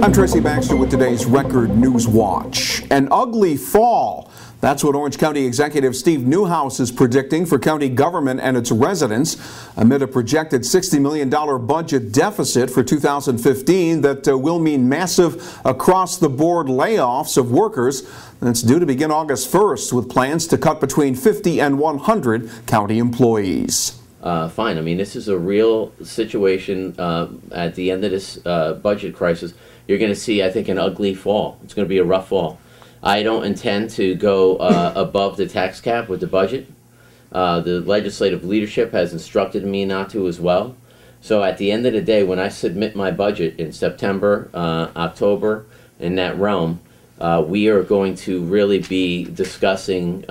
I'm Tracy Baxter with today's Record Newswatch. An ugly fall. That's what Orange County Executive Steve Neuhaus is predicting for county government and its residents amid a projected $60 million budget deficit for 2015 that will mean massive across-the-board layoffs of workers. That's due to begin August 1st with plans to cut between 50 and 100 county employees. Fine. I mean, this is a real situation at the end of this budget crisis. You're going to see, I think, an ugly fall. It's going to be a rough fall. I don't intend to go above the tax cap with the budget. The legislative leadership has instructed me not to as well. So at the end of the day, when I submit my budget in September, October, in that realm, we are going to really be discussing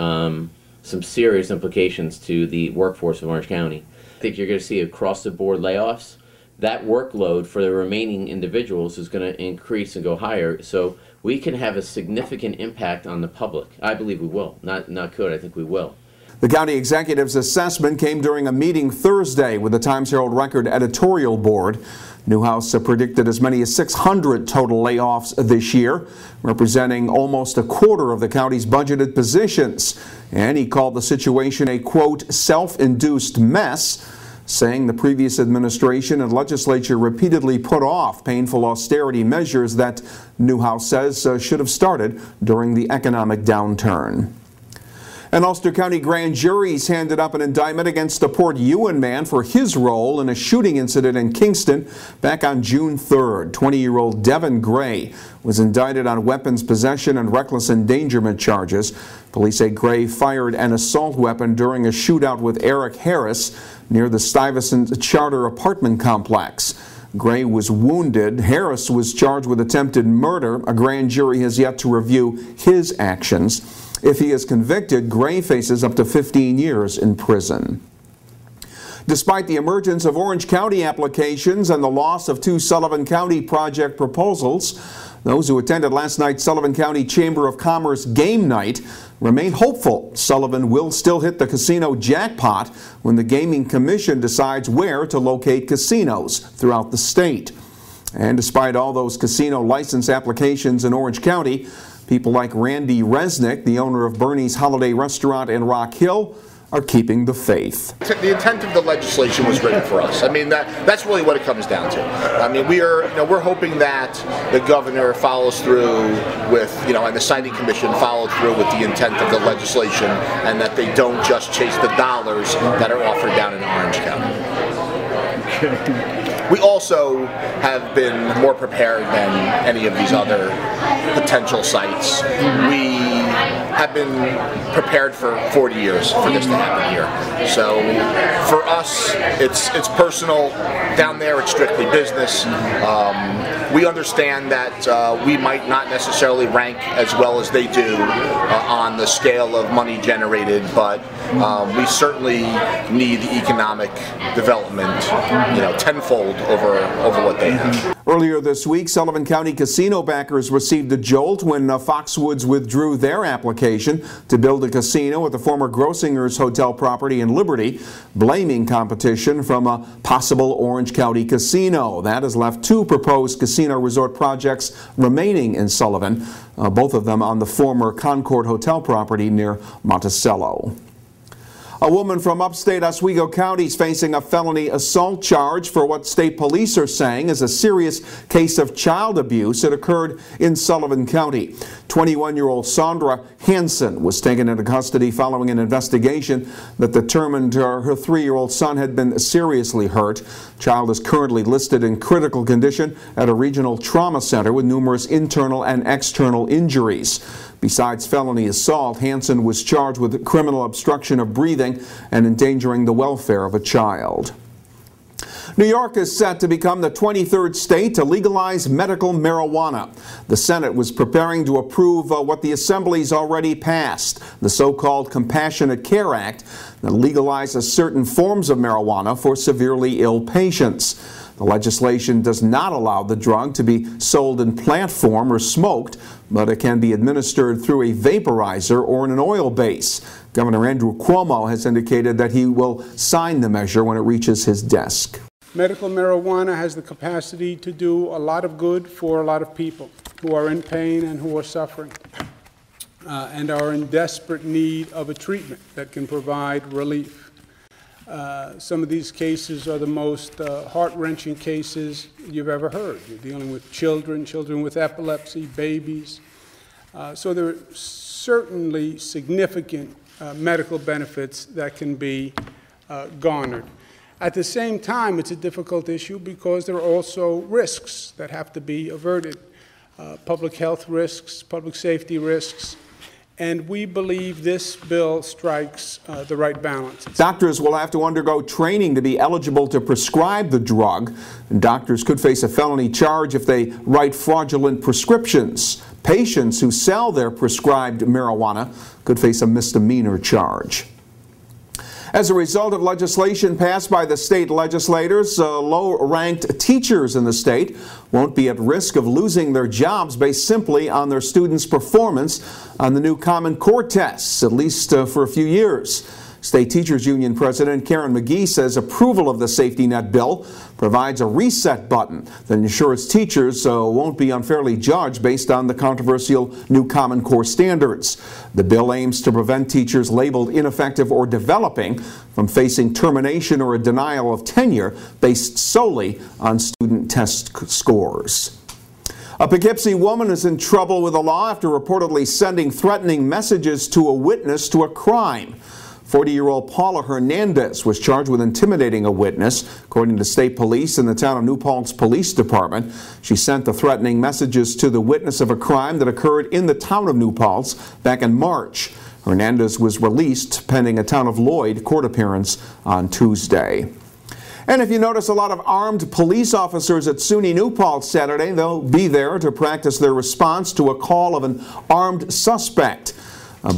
some serious implications to the workforce of Orange County. I think you're going to see across-the-board layoffs. That workload for the remaining individuals is going to increase and go higher, so we can have a significant impact on the public. I believe we will. Not could, I think we will. The county executive's assessment came during a meeting Thursday with the Times-Herald-Record editorial board. Neuhaus predicted as many as 600 total layoffs this year, representing almost a quarter of the county's budgeted positions. And he called the situation a, quote, self-induced mess, saying the previous administration and legislature repeatedly put off painful austerity measures that Neuhaus says should have started during the economic downturn. An Ulster County Grand Jury's handed up an indictment against a Port Ewan man for his role in a shooting incident in Kingston back on June 3rd. 20-year-old Devin Gray was indicted on weapons possession and reckless endangerment charges. Police say Gray fired an assault weapon during a shootout with Eric Harris near the Stuyvesant Charter apartment complex. Gray was wounded. Harris was charged with attempted murder. A grand jury has yet to review his actions. If he is convicted, Gray faces up to 15 years in prison. Despite the emergence of Orange County applications and the loss of 2 Sullivan County project proposals, those who attended last night's Sullivan County Chamber of Commerce game night remain hopeful Sullivan will still hit the casino jackpot when the Gaming Commission decides where to locate casinos throughout the state. And despite all those casino license applications in Orange County, people like Randy Resnick, the owner of Bernie's Holiday Restaurant in Rock Hill, are keeping the faith. The intent of the legislation was written for us. I mean, that's really what it comes down to. I mean, we're hoping that the governor follows through with, and the signing commission followed through with the intent of the legislation, and that they don't just chase the dollars that are offered down in Orange County. We also have been more prepared than any of these other potential sites. We have been prepared for 40 years for this to happen here. So for us, it's personal. Down there, it's strictly business. We understand that we might not necessarily rank as well as they do on the scale of money generated, but we certainly need the economic development, tenfold over what they have. Earlier this week, Sullivan County casino backers received a jolt when Foxwoods withdrew their application to build a casino at the former Grossinger's Hotel property in Liberty, blaming competition from a possible Orange County casino. That has left 2 proposed casino resort projects remaining in Sullivan, both of them on the former Concord Hotel property near Monticello. A woman from upstate Oswego County is facing a felony assault charge for what state police are saying is a serious case of child abuse that occurred in Sullivan County. 21-year-old Sandra Hansen was taken into custody following an investigation that determined her 3-year-old son had been seriously hurt. Child is currently listed in critical condition at a regional trauma center with numerous internal and external injuries. Besides felony assault, Hansen was charged with criminal obstruction of breathing and endangering the welfare of a child. New York is set to become the 23rd state to legalize medical marijuana. The Senate was preparing to approve what the Assembly's already passed, the so-called Compassionate Care Act that legalizes certain forms of marijuana for severely ill patients. The legislation does not allow the drug to be sold in plant form or smoked, but it can be administered through a vaporizer or in an oil base. Governor Andrew Cuomo has indicated that he will sign the measure when it reaches his desk. Medical marijuana has the capacity to do a lot of good for a lot of people who are in pain and who are suffering and are in desperate need of a treatment that can provide relief. Some of these cases are the most heart-wrenching cases you've ever heard. You're dealing with children with epilepsy, babies. So there are certainly significant medical benefits that can be garnered. At the same time, it's a difficult issue because there are also risks that have to be averted, public health risks, public safety risks, and we believe this bill strikes the right balance. Doctors will have to undergo training to be eligible to prescribe the drug, and doctors could face a felony charge if they write fraudulent prescriptions. Patients who sell their prescribed marijuana could face a misdemeanor charge. As a result of legislation passed by the state legislators, low-ranked teachers in the state won't be at risk of losing their jobs based simply on their students' performance on the new Common Core tests, at least for a few years. State Teachers Union President Karen McGee says approval of the safety net bill provides a reset button that ensures teachers won't be unfairly judged based on the controversial new Common Core standards. The bill aims to prevent teachers labeled ineffective or developing from facing termination or a denial of tenure based solely on student test scores. A Poughkeepsie woman is in trouble with the law after reportedly sending threatening messages to a witness to a crime. 40-year-old Paula Hernandez was charged with intimidating a witness. According to state police in the town of New Paltz Police Department, she sent the threatening messages to the witness of a crime that occurred in the town of New Paltz back in March. Hernandez was released pending a town of Lloyd court appearance on Tuesday. And if you notice a lot of armed police officers at SUNY New Paltz Saturday, they'll be there to practice their response to a call of an armed suspect.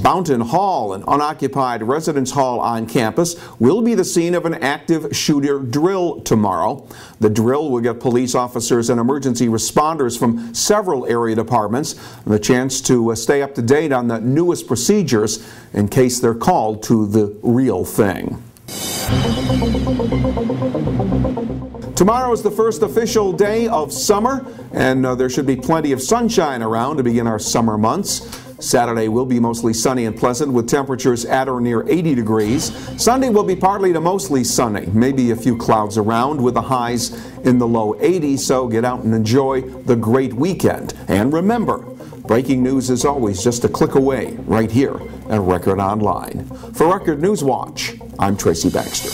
Bounton Hall, an unoccupied residence hall on campus, will be the scene of an active shooter drill tomorrow. The drill will give police officers and emergency responders from several area departments the chance to stay up to date on the newest procedures in case they're called to the real thing. Tomorrow is the first official day of summer, and there should be plenty of sunshine around to begin our summer months. Saturday will be mostly sunny and pleasant with temperatures at or near 80 degrees. Sunday will be partly to mostly sunny, maybe a few clouds around with the highs in the low 80s, so get out and enjoy the great weekend. And remember, breaking news is always just a click away right here at Record Online. For Record Newswatch, I'm Tracy Baxter.